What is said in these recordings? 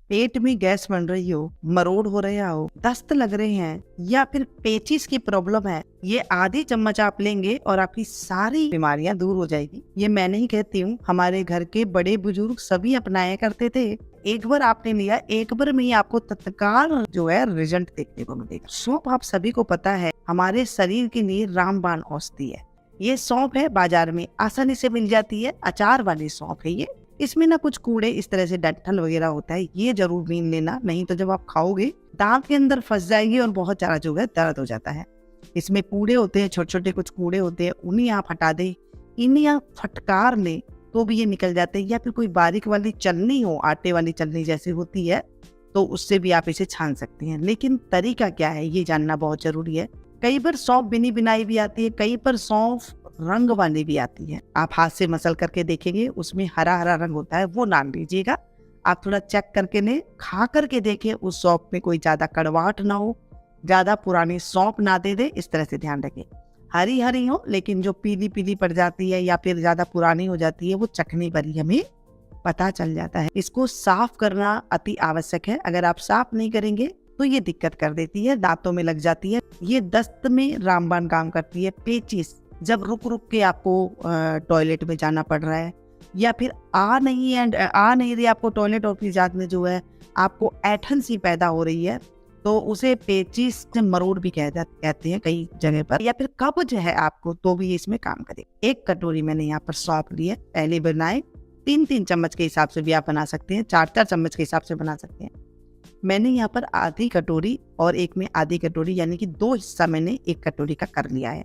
पेट में गैस बन रही हो, मरोड़ हो रहा हो, दस्त लग रहे हैं या फिर पेचिस की प्रॉब्लम है, ये आधी चम्मच आप लेंगे और आपकी सारी बीमारियां दूर हो जाएगी। ये मैं नहीं कहती हूँ, हमारे घर के बड़े बुजुर्ग सभी अपनाया करते थे। एक बार आपने लिया, एक बार में ही आपको तत्काल जो है रिजल्ट देखने को मिलेगा। सौंफ आप सभी को पता है हमारे शरीर के लिए रामबाण औषधि है। ये सौंफ है, बाजार में आसानी से मिल जाती है, अचार वाली सौंफ है ये। इसमें ना कुछ कूड़े इस तरह से डंठल वगैरह होता है, ये जरूर बीन लेना, नहीं तो जब आप खाओगे दांत के अंदर फंस जाएगी और बहुत सारा जो है दर्द हो जाता है। इसमें कूड़े होते हैं, छोटे छोटे कुछ कूड़े होते हैं, उन्हें आप हटा दें, इन्हें आप फटकार लें तो भी ये निकल जाते हैं। या फिर कोई बारीक वाली चलनी हो, आटे वाली चलनी जैसी होती है, तो उससे भी आप इसे छान सकते हैं। लेकिन तरीका क्या है ये जानना बहुत जरूरी है। कई बार सौंफ बिनी बिनाई भी आती है, कई बार सौंफ रंग वाली भी आती है। आप हाथ से मसल करके देखेंगे, उसमें हरा हरा रंग होता है, वो ना लीजिएगा। आप थोड़ा चेक करके ने खा करके देखिए, उस सौंफ में कोई ज्यादा कड़वाहट ना हो, ज्यादा पुरानी सौंफ ना दे दे, इस तरह से ध्यान रखें। हरी हरी हो लेकिन जो पीली पीली पड़ जाती है या फिर ज्यादा पुरानी हो जाती है, वो चखने पर ही हमें पता चल जाता है। इसको साफ करना अति आवश्यक है। अगर आप साफ नहीं करेंगे तो ये दिक्कत कर देती है, दांतों में लग जाती है। ये दस्त में रामबाण काम करती है। पेचिस, जब रुक रुक के आपको टॉयलेट में जाना पड़ रहा है या फिर आ नहीं रही आपको टॉयलेट, और फिर साथ में जो है आपको ऐठन सी पैदा हो रही है, तो उसे पेचिस मरोड़ भी कहते हैं कई जगह पर। या फिर कब्ज है आपको, तो भी इसमें काम करे। एक कटोरी मैंने यहाँ पर सौंफ ली है, पहले बनाए 3-3 चम्मच के हिसाब से भी आप बना सकते हैं, 4-4 चम्मच के हिसाब से बना सकते हैं। मैंने यहाँ पर आधी कटोरी और एक में आधी कटोरी, यानी कि 2 हिस्सा मैंने 1 कटोरी का कर लिया है।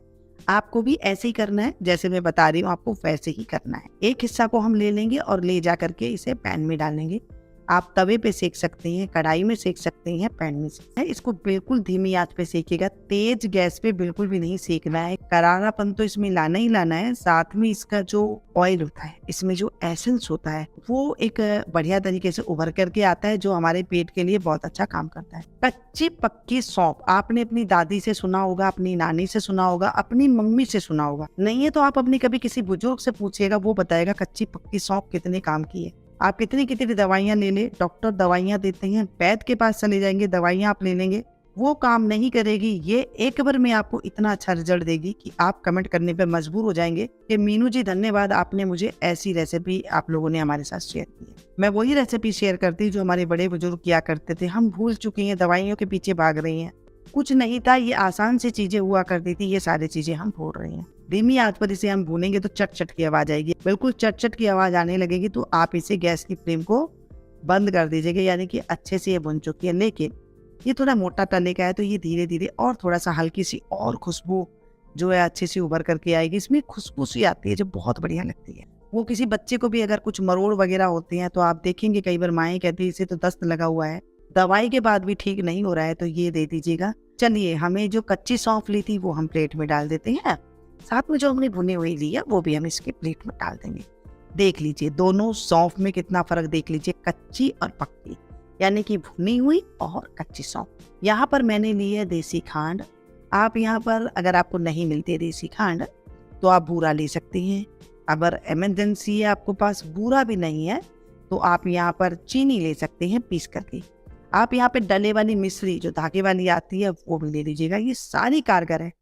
आपको भी ऐसे ही करना है, जैसे मैं बता रही हूँ आपको वैसे ही करना है। एक हिस्सा को हम ले लेंगे और ले जा करके इसे पैन में डालेंगे। आप तवे पे सेक सकते हैं, कढ़ाई में सेक सकते हैं, पैन में सेक। इसको बिल्कुल धीमी आंच पे सेकिएगा, तेज गैस पे बिल्कुल भी नहीं सेकना है। करारापन तो इसमें लाना ही लाना है, साथ में इसका जो ऑयल होता है, इसमें जो एसेंस होता है, वो एक बढ़िया तरीके से उभर करके आता है, जो हमारे पेट के लिए बहुत अच्छा काम करता है। कच्ची पक्की सौंफ आपने अपनी दादी से सुना होगा, अपनी नानी से सुना होगा, अपनी मम्मी से सुना होगा, नहीं है तो आप अपनी कभी किसी बुजुर्ग से पूछिएगा, वो बताएगा कच्ची पक्की सौंफ कितने काम की है। आप कितनी कितनी दवाइयाँ ले ले, डॉक्टर दवाइयाँ देते हैं, वैद्य के पास चले जाएंगे, दवाइयाँ आप ले लेंगे, वो काम नहीं करेगी। ये एक बार में आपको इतना अच्छा रिजल्ट देगी कि आप कमेंट करने पे मजबूर हो जाएंगे कि मीनू जी धन्यवाद, आपने मुझे ऐसी रेसिपी आप लोगों ने हमारे साथ शेयर की है। मैं वही रेसिपी शेयर करती जो हमारे बड़े बुजुर्ग किया करते थे। हम भूल चुके हैं, दवाइयों के पीछे भाग रही हैं। कुछ नहीं था, ये आसान सी चीजें हुआ करती थी, ये सारी चीजें हम भूल रहे हैं। धीमी आंच पर इसे हम भूनेंगे तो चट चट की आवाज आएगी, बिल्कुल चट चट की आवाज आने लगेगी तो आप इसे गैस की फ्लेम को बंद कर दीजिएगा, यानी कि अच्छे से ये भुन चुकी है। लेकिन ये थोड़ा मोटा तले का है, तो ये धीरे धीरे और थोड़ा सा हल्की सी और खुशबू जो है अच्छे से उभर करके आएगी। इसमें खुशबू सी आती है जो बहुत बढ़िया लगती है। वो किसी बच्चे को भी अगर कुछ मरोड़ वगैरह होते हैं तो आप देखेंगे कई बार माएँ कहती है इसे तो दस्त लगा हुआ है, दवाई के बाद भी ठीक नहीं हो रहा है, तो ये दे दीजिएगा। चलिए, हमें जो कच्ची सौंफ ली थी वो हम प्लेट में डाल देते हैं, साथ में जो हमने भुनी हुई ली है वो भी हम इसके प्लेट में डाल देंगे। देख लीजिए दोनों सौंफ में कितना फर्क, देख लीजिए कच्ची और पक्की, यानी कि भुनी हुई और कच्ची सौंफ। यहाँ पर मैंने ली है देसी खांड। आप यहाँ पर अगर आपको नहीं मिलती देसी खांड तो आप बूरा ले सकते हैं। अगर इमरजेंसी है आपको पास बूरा भी नहीं है तो आप यहाँ पर चीनी ले सकते हैं पीस करके। आप यहाँ पे डले वाली मिश्री जो धागे वाली आती है वो भी ले लीजिएगा। ये सारी कारगर है,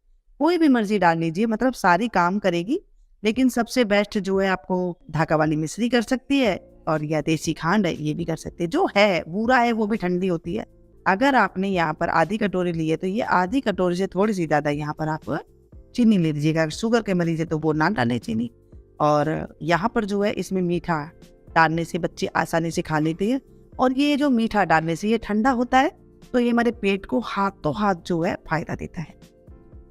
कोई भी मर्जी डाल लीजिए, मतलब सारी काम करेगी। लेकिन सबसे बेस्ट जो है आपको धागा वाली मिश्री कर सकती है, और या देसी खांड है ये भी कर सकते हैं। जो है बूरा है वो भी ठंडी होती है। अगर आपने यहाँ पर आधी कटोरी ली है तो ये आधी कटोरी से थोड़ी सी ज्यादा यहाँ पर आप चीनी ले लीजिएगा। अगर शुगर के मरीज है तो वो ना डालें चीनी। और यहाँ पर जो है इसमें मीठा डालने से बच्चे आसानी से खा लेते हैं, और ये जो मीठा डालने से ये ठंडा होता है, तो ये हमारे पेट को हाथों हाथ जो है फायदा देता है।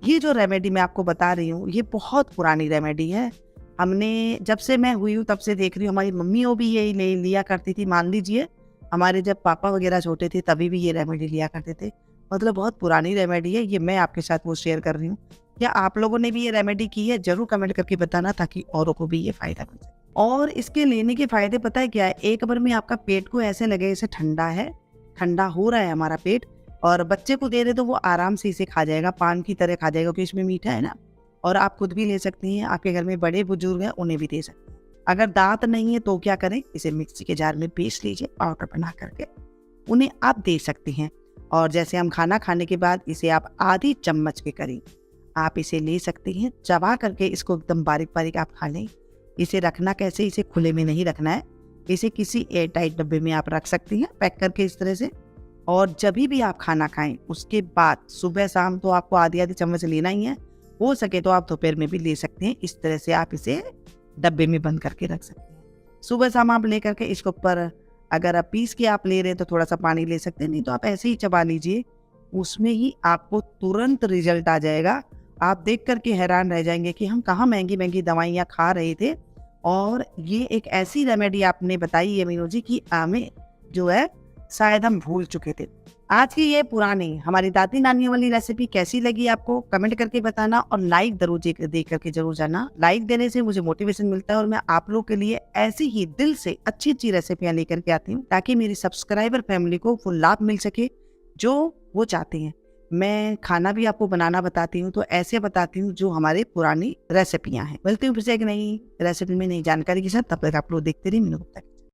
ये जो रेमेडी मैं आपको बता रही हूँ ये बहुत पुरानी रेमेडी है। हमने जब से मैं हुई हूँ तब से देख रही हूँ, हमारी मम्मियों भी यही ले लिया करती थी। मान लीजिए हमारे जब पापा वगैरह छोटे थे तभी भी ये रेमेडी लिया करते थे। मतलब बहुत पुरानी रेमेडी है ये, मैं आपके साथ वो शेयर कर रही हूँ। क्या आप लोगों ने भी ये रेमेडी की है? जरूर कमेंट करके बताना, ताकि औरों को भी ये फायदा मिल जाए। और इसके लेने के फायदे पता है क्या है? एक बार में आपका पेट को ऐसे लगे जैसे ठंडा है, ठंडा हो रहा है हमारा पेट, और बच्चे को दे दे तो वो आराम से इसे खा जाएगा, पान की तरह खा जाएगा, क्योंकि इसमें मीठा है ना। और आप खुद भी ले सकती हैं, आपके घर में बड़े बुजुर्ग हैं उन्हें भी दे सकते हैं। अगर दांत नहीं है तो क्या करें, इसे मिक्सी के जार में पीस लीजिए पाउडर बना करके, उन्हें आप दे सकते हैं। और जैसे हम खाना खाने के बाद इसे आप आधी चम्मच के करीब आप इसे ले सकते हैं, चबा करके इसको एकदम बारीक बारीक आप खा लें। इसे रखना कैसे, इसे खुले में नहीं रखना है, इसे किसी एयर टाइट डब्बे में आप रख सकते हैं पैक करके इस तरह से। और जब भी आप खाना खाएं उसके बाद सुबह शाम तो आपको आधी आधी चम्मच लेना ही है, हो सके तो आप दोपहर में भी ले सकते हैं। इस तरह से आप इसे डब्बे में बंद करके रख सकते हैं। सुबह शाम आप ले करके इसके ऊपर अगर आप पीस के आप ले रहे हैं तो थोड़ा सा पानी ले सकते हैं, नहीं तो आप ऐसे ही चबा लीजिए, उसमें ही आपको तुरंत रिजल्ट आ जाएगा। आप देख करके हैरान रह जाएंगे कि हम कहाँ महंगी महंगी दवाइयाँ खा रहे थे और ये एक ऐसी रेमेडी आपने बताई है मीनू जी कि हमें जो है शायद हम भूल चुके थे। आज की ये पुरानी हमारी दादी नानियों वाली रेसिपी कैसी लगी आपको कमेंट करके बताना और लाइक जरूर दे करके जरूर जाना। लाइक देने से मुझे मोटिवेशन मिलता है और मैं आप लोग के लिए ऐसी ही दिल से अच्छी अच्छी रेसिपियां लेकर के आती हूँ ताकि मेरी सब्सक्राइबर फैमिली को वो लाभ मिल सके जो वो चाहते हैं। मैं खाना भी आपको बनाना बताती हूँ, तो ऐसे बताती हूँ जो हमारे पुरानी रेसिपियां हैं। मिलती हूँ फिर से एक नई रेसिपी में नई जानकारी के साथ, तब तक आप लोग देखते रहिए मीनू गुप्ता।